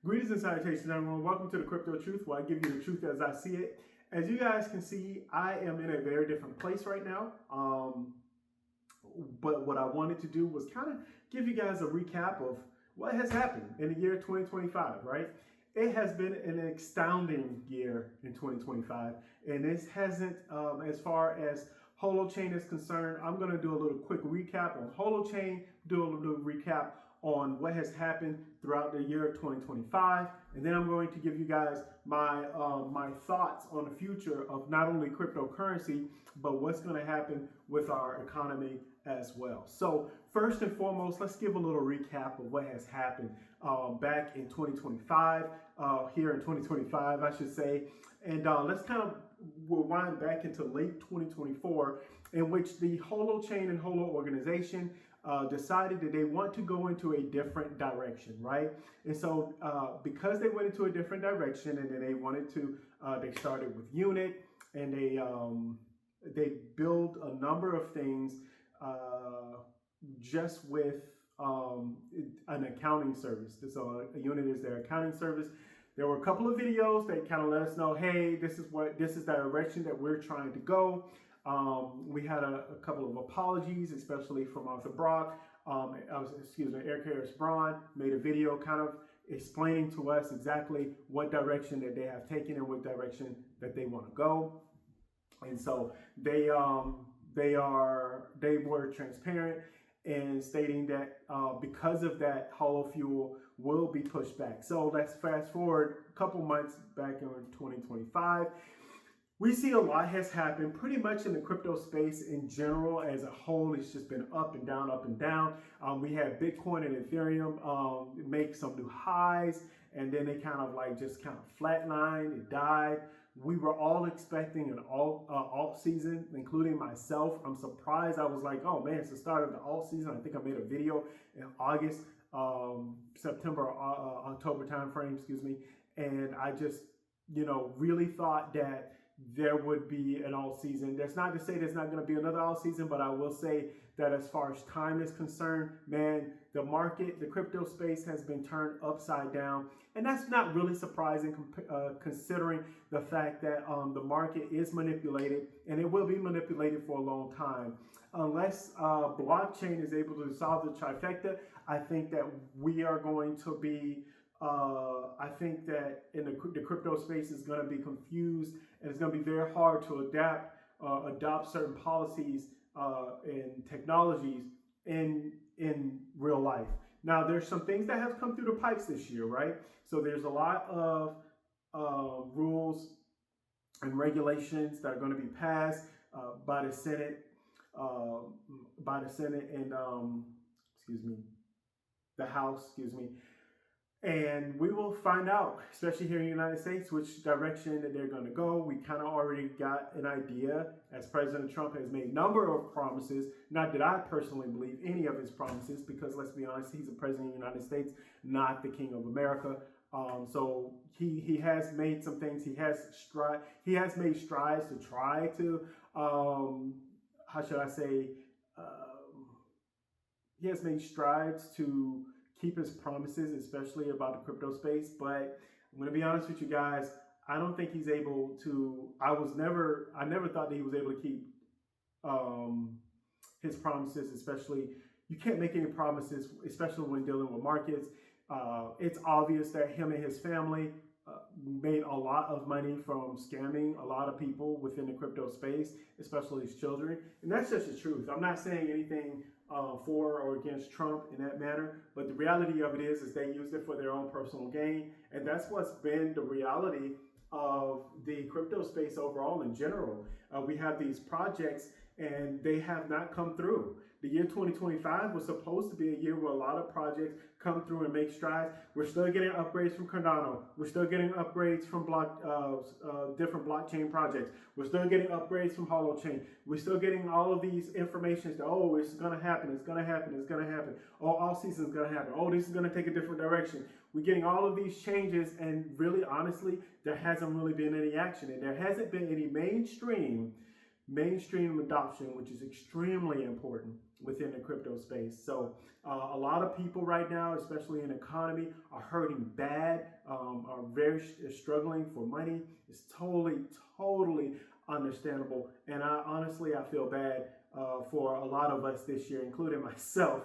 Greetings and salutations, everyone. Welcome to the Crypto Truth, where I give you the truth as I see it. As you guys can see, I am in a very different place right now. But what I wanted to do was kind of give you guys a recap of what has happened in the year 2025, right? It has been an astounding year in 2025, and this hasn't, as far as Holochain is concerned, I'm going to do a little quick recap on Holochain, do a little recap on what has happened throughout the year of 2025, and then I'm going to give you guys my thoughts on the future of not only cryptocurrency, but what's going to happen with our economy as well. So first and foremost, let's give a little recap of what has happened back in 2025, here in 2025, I should say, and let's kind of rewind back into late 2024, in which the Holochain and Holo organization decided that they want to go into a different direction, right? And so because they went into a different direction, and then they wanted to, they started with Unit, and they built a number of things just with an accounting service. So a Unit is their accounting service. There were a couple of videos that kind of let us know, hey, this is the direction that we're trying to go. We had a couple of apologies, especially from Arthur Brock. Eric Harris Braun made a video kind of explaining to us exactly what direction that they have taken and what direction that they want to go. And so they were transparent in stating that because of that, Holo Fuel will be pushed back. So let's fast forward a couple months back in 2025. We see a lot has happened pretty much in the crypto space in general as a whole. It's just been up and down, up and down. We had Bitcoin and Ethereum make some new highs, and then they kind of flatlined, it died. We were all expecting an alt season, including myself. I'm surprised. I was like, oh man, it's the start of the alt season. I think I made a video in August, September, October timeframe, and I just, really thought that there would be an alt season. That's not to say there's not going to be another alt season, but I will say that as far as time is concerned, man, the market, the crypto space has been turned upside down. And that's not really surprising considering the fact that the market is manipulated, and it will be manipulated for a long time. Unless blockchain is able to solve the trifecta, I think that we are going to be I think that in the crypto space is going to be confused, and it's going to be very hard to adopt certain policies and technologies in real life. Now, there's some things that have come through the pipes this year, right? So there's a lot of rules and regulations that are going to be passed by the Senate, and the House, And we will find out, especially here in the United States, which direction that they're going to go. We kind of already got an idea, as President Trump has made a number of promises. Not that I personally believe any of his promises, because let's be honest, he's the president of the United States, not the king of America. So he has made some things. He has made strides to try to, he has made strides to keep his promises, especially about the crypto space. But I'm going to be honest with you guys, I don't think he's able to. I never thought that he was able to keep his promises, especially. You can't make any promises, especially when dealing with markets. It's obvious that him and his family made a lot of money from scamming a lot of people within the crypto space, especially his children. And that's just the truth. I'm not saying anything for or against Trump in that manner, but the reality of it is they used it for their own personal gain. And that's what's been the reality of the crypto space overall in general. We have these projects and they have not come through. The year 2025 was supposed to be a year where a lot of projects come through and make strides. We're still getting upgrades from Cardano. We're still getting upgrades from different blockchain projects. We're still getting upgrades from Holochain. We're still getting all of these informations that, oh, it's going to happen, it's going to happen, it's going to happen. Oh, all season is going to happen. Oh, this is going to take a different direction. We're getting all of these changes, and really, honestly, there hasn't really been any action, and there hasn't been any mainstream adoption, which is extremely important. within the crypto space. So a lot of people right now, especially in the economy, are hurting bad, are very struggling for money. It's totally understandable. And I feel bad for a lot of us this year, including myself.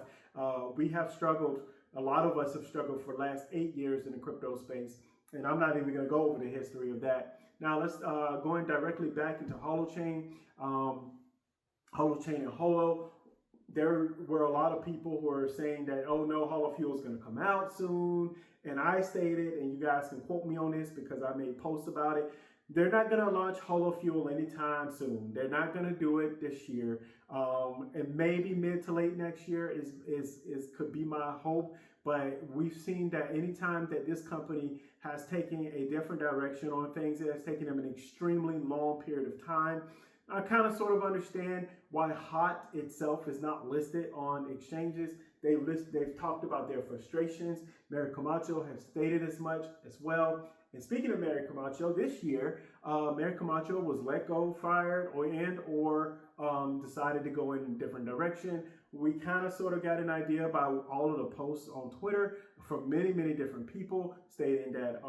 We have struggled. A lot of us have struggled for the last 8 years in the crypto space. And I'm not even going to go over the history of that. Now let's going directly back into Holochain. Holochain and Holo. There were a lot of people who were saying that, oh no, Holo Fuel is going to come out soon. And I stated, and you guys can quote me on this because I made posts about it, they're not going to launch Holo Fuel anytime soon. They're not going to do it this year. And maybe mid to late next year could be my hope. But we've seen that anytime that this company has taken a different direction on things, it has taken them an extremely long period of time. I kind of sort of understand why HOT itself is not listed on exchanges. They've talked about their frustrations. Mary Camacho has stated as much as well. And speaking of Mary Camacho, this year, Mary Camacho was let go, fired, or decided to go in a different direction. We kind of sort of got an idea by all of the posts on Twitter from many different people stating that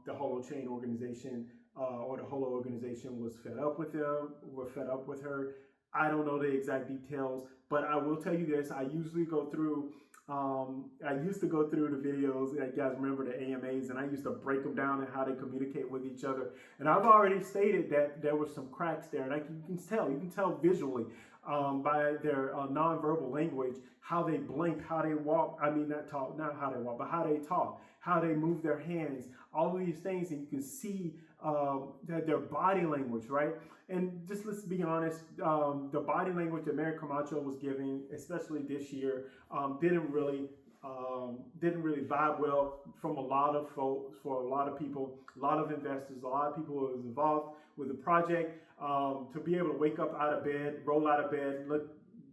the Holochain organization or the Holo organization was fed up with them, were fed up with her. I don't know the exact details, but I will tell you this. I usually go through, I used to go through the videos. You guys remember the AMAs, and I used to break them down and how they communicate with each other. And I've already stated that there were some cracks there, and you can tell visually by their nonverbal language, how they blink, how they walk. I mean, not how they walk, but how they talk, how they move their hands, all of these things, and you can see that their body language, right? And just let's be honest, the body language that Mary Camacho was giving, especially this year, didn't really vibe well from a lot of folks, for a lot of people, a lot of investors, a lot of people who was involved with the project. To be able to wake up out of bed, roll out of bed,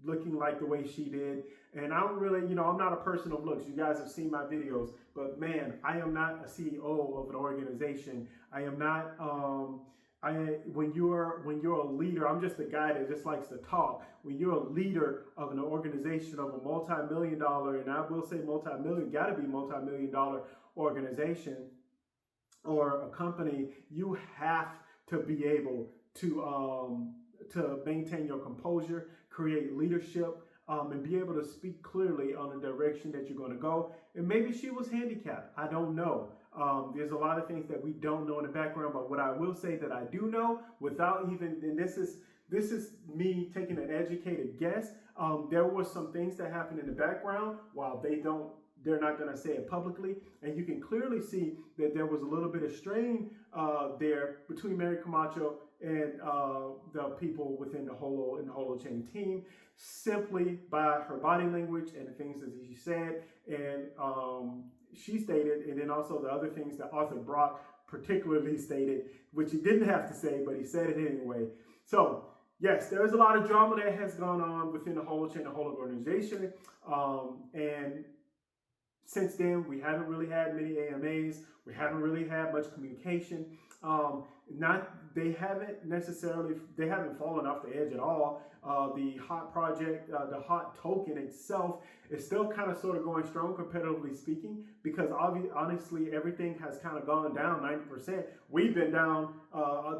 looking like the way she did. And I don't really, I'm not a person of looks. You guys have seen my videos, but man, I am not a CEO of an organization. I am not, when you're a leader, I'm just a guy that just likes to talk. When you're a leader of an organization of a multi-million-dollar, and I will say gotta be multi-million-dollar organization or a company, you have to be able to maintain your composure, create leadership, and be able to speak clearly on the direction that you're going to go. And maybe she was handicapped. I don't know. There's a lot of things that we don't know in the background, but what I will say that I do know, and this is me taking an educated guess. There were some things that happened in the background while they're not going to say it publicly. And you can clearly see that there was a little bit of strain there between Mary Camacho and the people within the Holo and the Holochain team, simply by her body language and the things that she said. And she stated, and then also the other things that Arthur Brock particularly stated, which he didn't have to say, but he said it anyway. So yes, there is a lot of drama that has gone on within the Holochain and Holo organization. And since then, we haven't really had many AMAs. We haven't really had much communication. They haven't fallen off the edge at all. The HOT project, the HOT token itself is still kind of sort of going strong, competitively speaking, because honestly, everything has kind of gone down 90%. We've been down,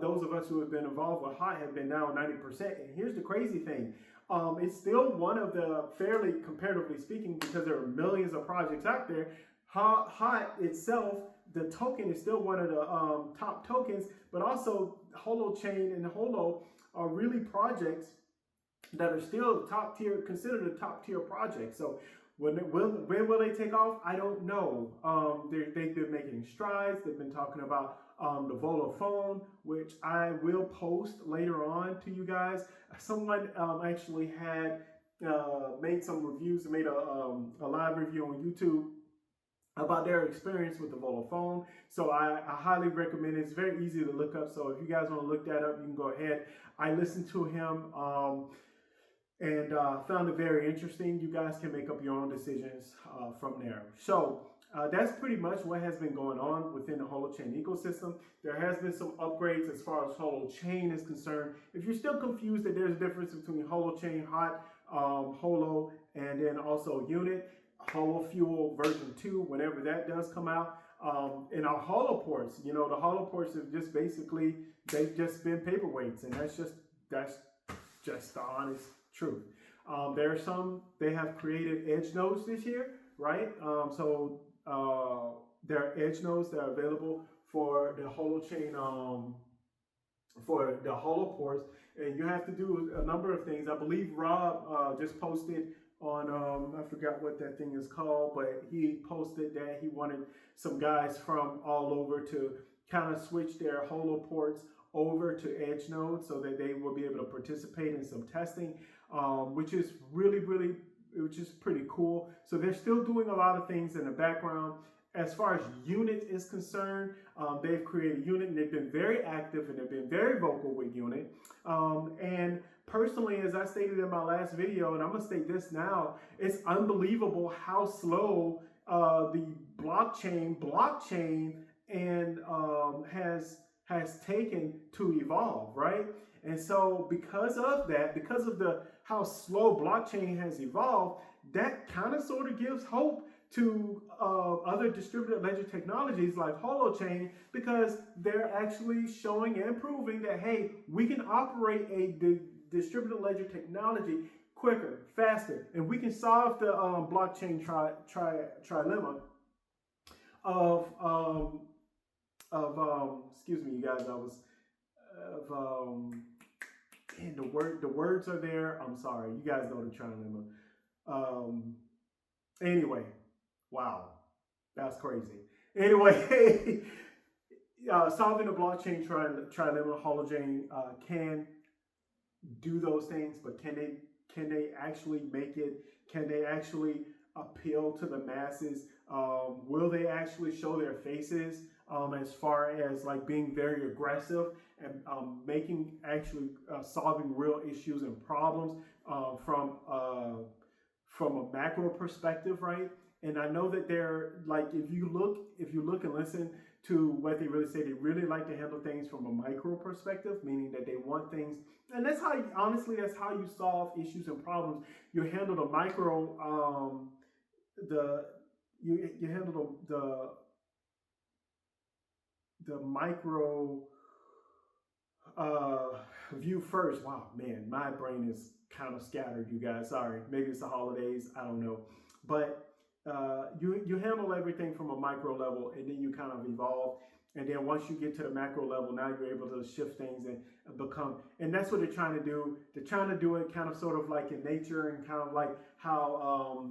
those of us who have been involved with HOT have been down 90%. And here's the crazy thing. It's still one of the, fairly comparatively speaking, because there are millions of projects out there, HOT itself, the token is still one of the top tokens, but also Holochain and Holo are really projects that are still top tier, considered a top tier project. So when will they take off? I don't know. They've been making strides. They've been talking about the Volo phone, which I will post later on to you guys. Someone actually had made some reviews, made a live review on YouTube about their experience with the Volo phone. So I highly recommend it. It's very easy to look up. So if you guys want to look that up, you can go ahead. I listened to him and found it very interesting. You guys can make up your own decisions from there. So that's pretty much what has been going on within the Holochain ecosystem. There has been some upgrades as far as Holochain is concerned. If you're still confused that there's a difference between Holochain, HOT, Holo, and then also Unit, Holo Fuel version 2, whenever that does come out. In our Holo ports, the Holo ports have just basically, they've just been paperweights, and that's just the honest truth. There are some, they have created edge nodes this year, right? There are edge nodes that are available for the Holochain, for the Holo ports, and you have to do a number of things. I believe Rob just posted on, I forgot what that thing is called, but he posted that he wanted some guys from all over to kind of switch their Holo ports over to edge nodes so that they will be able to participate in some testing, which is which is pretty cool. So they're still doing a lot of things in the background. As far as Unit is concerned, they've created Unit, and they've been very active, and they've been very vocal with Unit. And personally, as I stated in my last video, and I'm going to state this now, it's unbelievable how slow the blockchain and has taken to evolve, right? And so because of that, because of how slow blockchain has evolved, that kind of sort of gives hope to other distributed ledger technologies like Holochain, because they're actually showing and proving that, hey, we can operate a distributed ledger technology quicker, faster, and we can solve the blockchain trilemma of excuse me, you guys, and the words are there. I'm sorry, you guys know the trilemma. Anyway, wow, that's crazy. Anyway, solving the blockchain trilemma, Holochain can do those things, but can they actually make it? Can they actually appeal to the masses? Will they actually show their faces as far as like being very aggressive and solving real issues and problems from a macro perspective, right? And I know that they're like, if you look and listen to what they really say, they really like to handle things from a micro perspective, meaning that they want things, and that's how you solve issues and problems. You handle the micro, you handle the micro view first. Wow, man, my brain is kind of scattered, you guys. Sorry, maybe it's the holidays, I don't know, but you handle everything from a micro level, and then you kind of evolve, and then once you get to the macro level, now you're able to shift things and become, and that's what they're trying to do. They're trying to do it kind of sort of like in nature, and kind of like how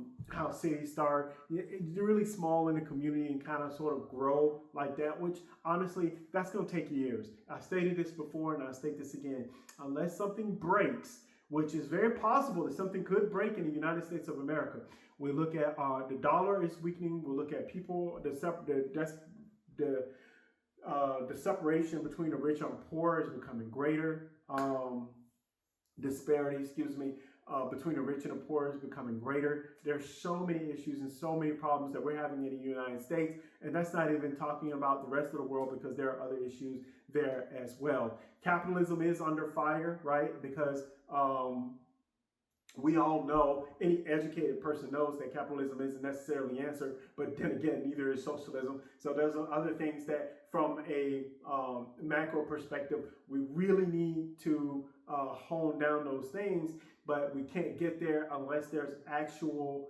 cities start really small in the community and kind of sort of grow like that, which honestly, that's going to take years. I stated this before, and I'll state this again. Unless something breaks, which is very possible that something could break in the United States of America. We look at the dollar is weakening. We look at people, the separation between the rich and poor is becoming greater. Disparity, between the rich and the poor is becoming greater. There's so many issues and so many problems that we're having in the United States, and that's not even talking about the rest of the world, because there are other issues there as well. Capitalism is under fire, right? Because we all know, any educated person knows that capitalism isn't necessarily the answer, but then again, neither is socialism. So there's other things that from a macro perspective, we really need to hone down those things, but we can't get there unless there's actual,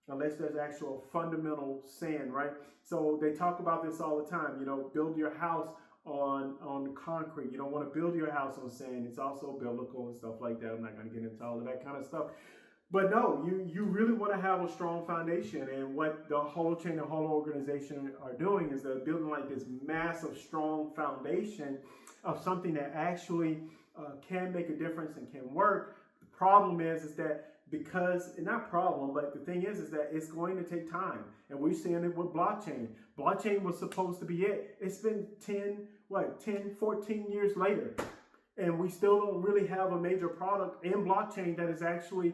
unless there's actual fundamental sand, right? So they talk about this all the time, build your house on concrete. You don't want to build your house on sand. It's also biblical and stuff like that. I'm not going to get into all of that kind of stuff. But no, you really want to have a strong foundation. And what the Holochain and Holo organization are doing is they're building like this massive, strong foundation of something that actually can make a difference and can work. The problem is that not problem, but the thing is that it's going to take time. And we're seeing it with blockchain. Blockchain was supposed to be it. It's been 14 years later. And we still don't really have a major product in blockchain that is actually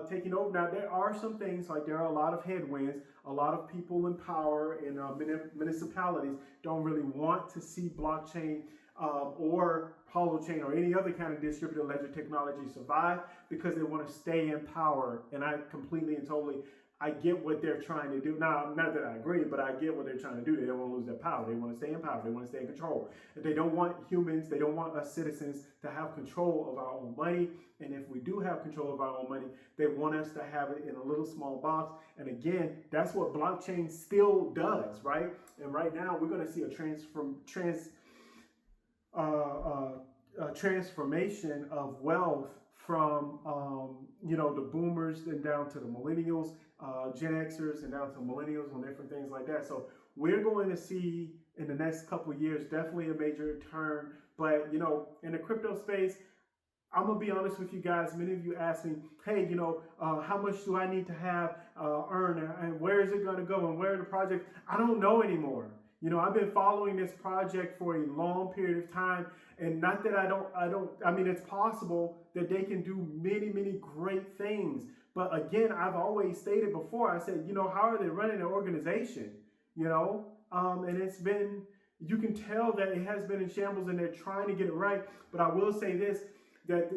taking over. Now, there are some things, like there are a lot of headwinds. A lot of people in power in municipalities don't really want to see blockchain or Holochain or any other kind of distributed ledger technology survive because they want to stay in power. And I completely and totally, I get what they're trying to do. Now, not that I agree, but I get what they're trying to do. They don't want to lose their power. They want to stay in power. They want to stay in control. They don't want humans, they don't want us citizens to have control of our own money. And if we do have control of our own money, they want us to have it in a little small box. And again, that's what blockchain still does, right? And right now, we're going to see a transformation of wealth from the boomers and down to the millennials, Gen Xers and down to millennials and different things like that. So we're going to see in the next couple of years definitely a major turn. But in the crypto space, I'm gonna be honest with you guys. Many of you ask me, hey, how much do I need to have earn, and where is it gonna go, and where are the projects? I don't know anymore. I've been following this project for a long period of time, and not that I mean, it's possible that they can do many, many great things. But again, I've always stated before, I said, how are they running their organization? And it's been, you can tell that it has been in shambles and they're trying to get it right. But I will say this, that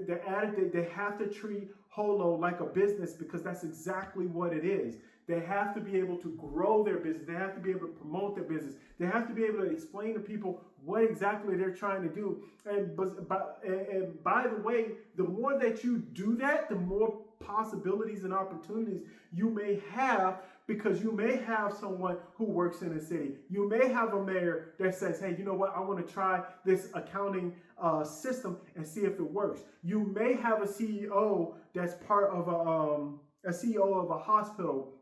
they have to treat Holo like a business, because that's exactly what it is. They have to be able to grow their business. They have to be able to promote their business. They have to be able to explain to people what exactly they're trying to do. And by the way, the more that you do that, the more possibilities and opportunities you may have, because you may have someone who works in a city. You may have a mayor that says, hey, you know what? I want to try this accounting system and see if it works. You may have a CEO that's part of a CEO of a hospital,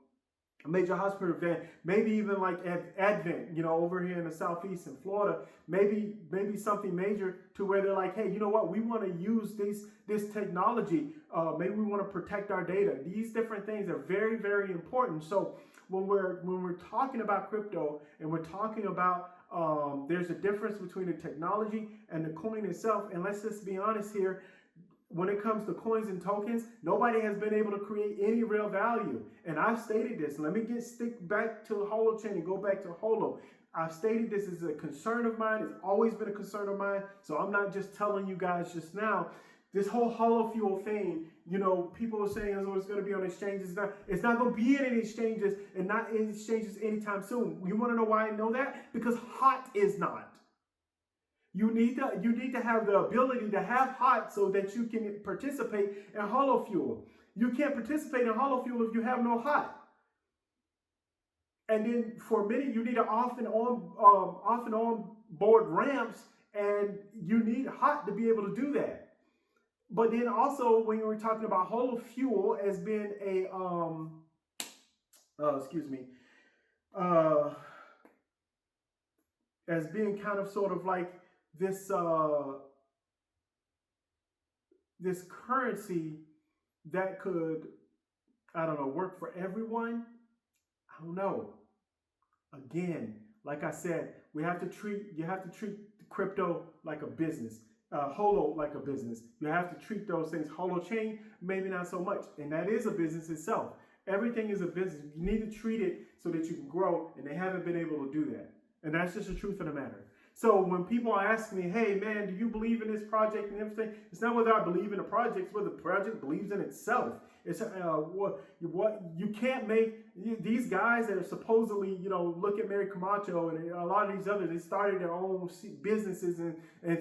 a major hospital event, maybe even like Advent, over here in the Southeast in Florida, maybe something major to where they're like, hey, you know what? We want to use this technology. Maybe we want to protect our data. These different things are very, very important. So when we're talking about crypto and we're talking about there's a difference between the technology and the coin itself. And let's just be honest here. When it comes to coins and tokens, nobody has been able to create any real value. And I've stated this. Let me stick back to Holochain and go back to Holo. I've stated this is a concern of mine. It's always been a concern of mine. So I'm not just telling you guys just now. This whole Holo Fuel thing, people are saying, oh, it's going to be on exchanges. It's not going to be in any exchanges, and not in exchanges anytime soon. You want to know why I know that? Because HOT is not. You need to have the ability to have HOT so that you can participate in Holo Fuel. You can't participate in Holo Fuel if you have no HOT. And then for many, you need an off and on board ramps, and you need HOT to be able to do that. But then also, when we're talking about Holo Fuel as being a as being kind of sort of like this this currency that could, I don't know, work for everyone. I don't know. Again, like I said, you have to treat crypto like a business. Holo like a business. You have to treat those things. Holochain, maybe not so much. And that is a business itself. Everything is a business. You need to treat it so that you can grow, and they haven't been able to do that. And that's just the truth of the matter. So when people ask me, hey man, do you believe in this project and everything? It's not whether I believe in the project, it's whether the project believes in itself. It's what you can't make these guys that are supposedly, look at Mary Camacho and a lot of these others, they started their own businesses and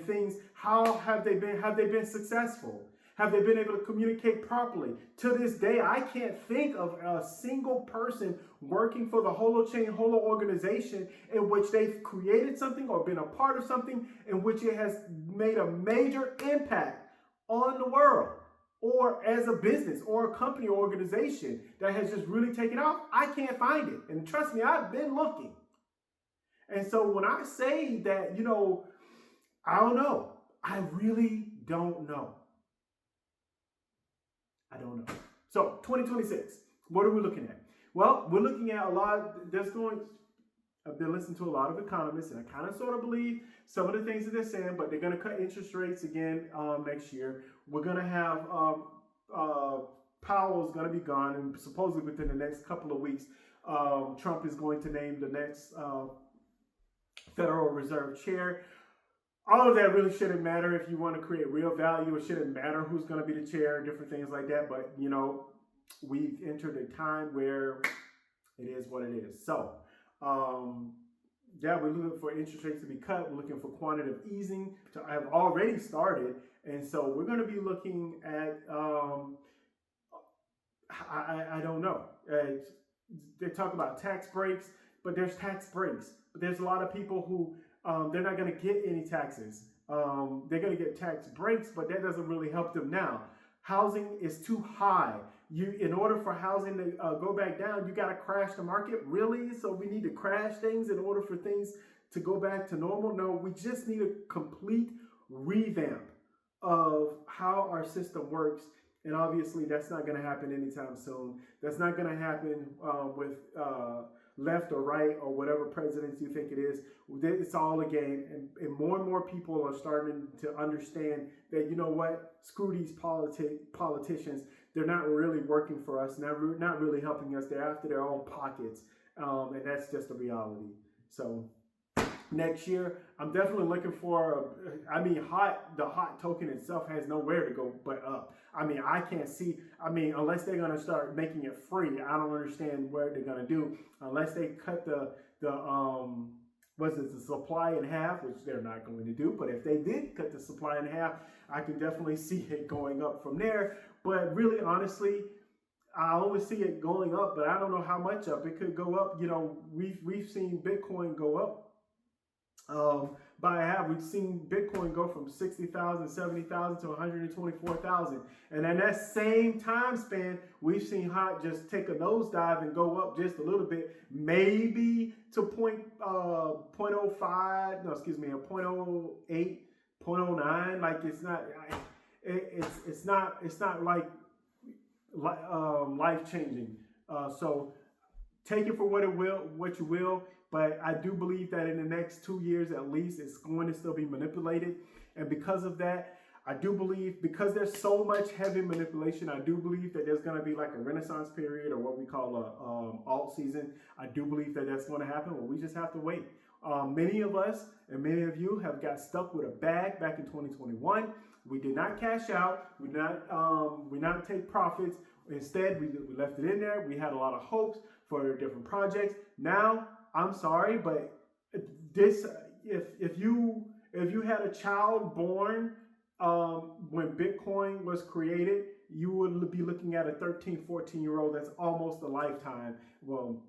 things. How have they been successful? Have they been able to communicate properly? To this day, I can't think of a single person working for the Holochain Holo organization in which they've created something or been a part of something in which it has made a major impact on the world, or as a business or a company or organization that has just really taken off. I can't find it. And trust me, I've been looking. And so when I say that, I don't know. I really don't know. I don't know. So 2026, what are we looking at? Well, we're looking at I've been listening to a lot of economists, and I kind of sort of believe some of the things that they're saying, but they're going to cut interest rates again next year. We're going to have Powell's going to be gone, and supposedly within the next couple of weeks, Trump is going to name the next Federal Reserve chair. all of that really shouldn't matter if you want to create real value. It shouldn't matter who's going to be the chair, different things like that. But, you know, we've entered a time where it is what it is. So, yeah, we're looking for interest rates to be cut. We're looking for quantitative easing to have already started. And so we're going to be looking at, I don't know. They talk about tax breaks, but there's tax breaks. But there's a lot of people who they're not going to get any taxes. They're going to get tax breaks, but that doesn't really help them now. Housing is too high. In order for housing to go back down, you got to crash the market. Really? So we need to crash things in order for things to go back to normal? No, we just need a complete revamp of how our system works. And obviously, that's not going to happen anytime soon. That's not going to happen with left or right or whatever presidents you think it is. It's all a game. And more people are starting to understand that, you know what, screw these politicians. They're not really working for us, not really helping us. They're after their own pockets. And that's just a reality. So next year, I'm definitely looking for, the hot token itself has nowhere to go but up. I mean, I can't see, unless they're going to start making it free, I don't understand what they're going to do. Unless they cut the supply in half, which they're not going to do. But if they did cut the supply in half, I can definitely see it going up from there. But really, honestly, I only see it going up, but I don't know how much up. It could go up. You know, we've seen Bitcoin go up. By half, we've seen Bitcoin go from 60,000, 70,000 to 124,000. And in that same time span, we've seen HOT just take a nosedive and go up just a little bit, maybe to 0.08, 0.09. Like it's not like life changing. So take it for what you will. But I do believe that in the next 2 years at least, it's going to still be manipulated. And because of that, I do believe, because there's so much heavy manipulation, I do believe that there's going to be like a renaissance period, or what we call a alt season. I do believe that that's going to happen, but we just have to wait. Many of us and many of you have got stuck with a bag back in 2021. We did not cash out. We did not take profits. Instead, we left it in there. We had a lot of hopes for different projects. Now, I'm sorry, but this, if you had a child born when Bitcoin was created, you would be looking at a 13, 14-year-old that's almost a lifetime. Well,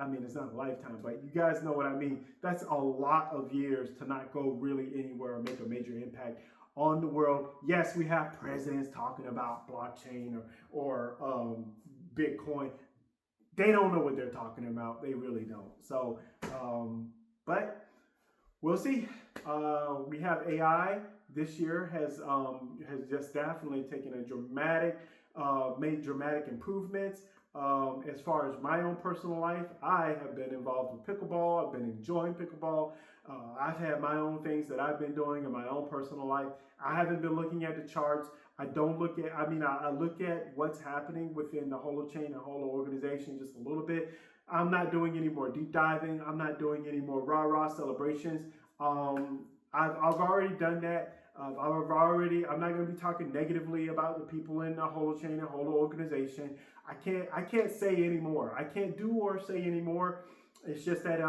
I mean, it's not a lifetime, but you guys know what I mean. That's a lot of years to not go really anywhere or make a major impact on the world. Yes, we have presidents talking about blockchain or Bitcoin. They don't know what they're talking about. They really don't. So, but we'll see. We have AI this year has just definitely taken made dramatic improvements. As far as my own personal life, I have been involved with pickleball. I've been enjoying pickleball. I've had my own things that I've been doing in my own personal life. I haven't been looking at the charts. I look at what's happening within the Holochain and Holo organization just a little bit. I'm not doing any more deep diving. I'm not doing any more rah-rah celebrations. I've already done that. I'm not going to be talking negatively about the people in the Holochain and Holo organization. I can't say anymore. I can't do or say anymore. It's just that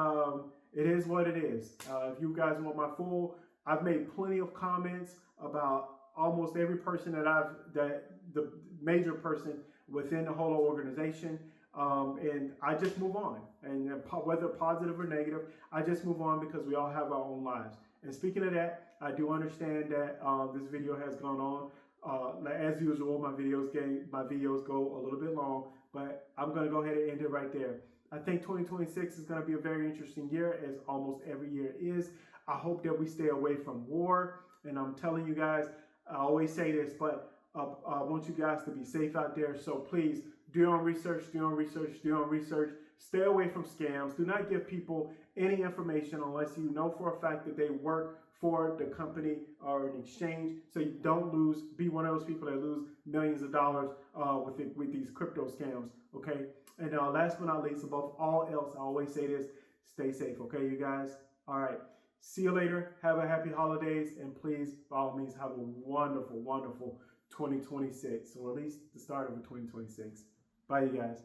it is what it is. If you guys want my full, I've made plenty of comments about almost every person the major person within the Holo organization. And I just move on. And whether positive or negative, I just move on because we all have our own lives. And speaking of that, I do understand that this video has gone on. As usual, my videos go a little bit long, but I'm going to go ahead and end it right there. I think 2026 is going to be a very interesting year, as almost every year is. I hope that we stay away from war. And I'm telling you guys, I always say this, but I want you guys to be safe out there. So please do your own research, Stay away from scams. Do not give people any information unless you know for a fact that they work for the company or an exchange, so you don't be one of those people that lose millions of dollars with these crypto scams, okay? And last but not least, above all else, I always say this, stay safe, okay, you guys? All right. See you later. Have a happy holidays. And please, by all means, have a wonderful, wonderful 2026, or at least the start of 2026. Bye, you guys.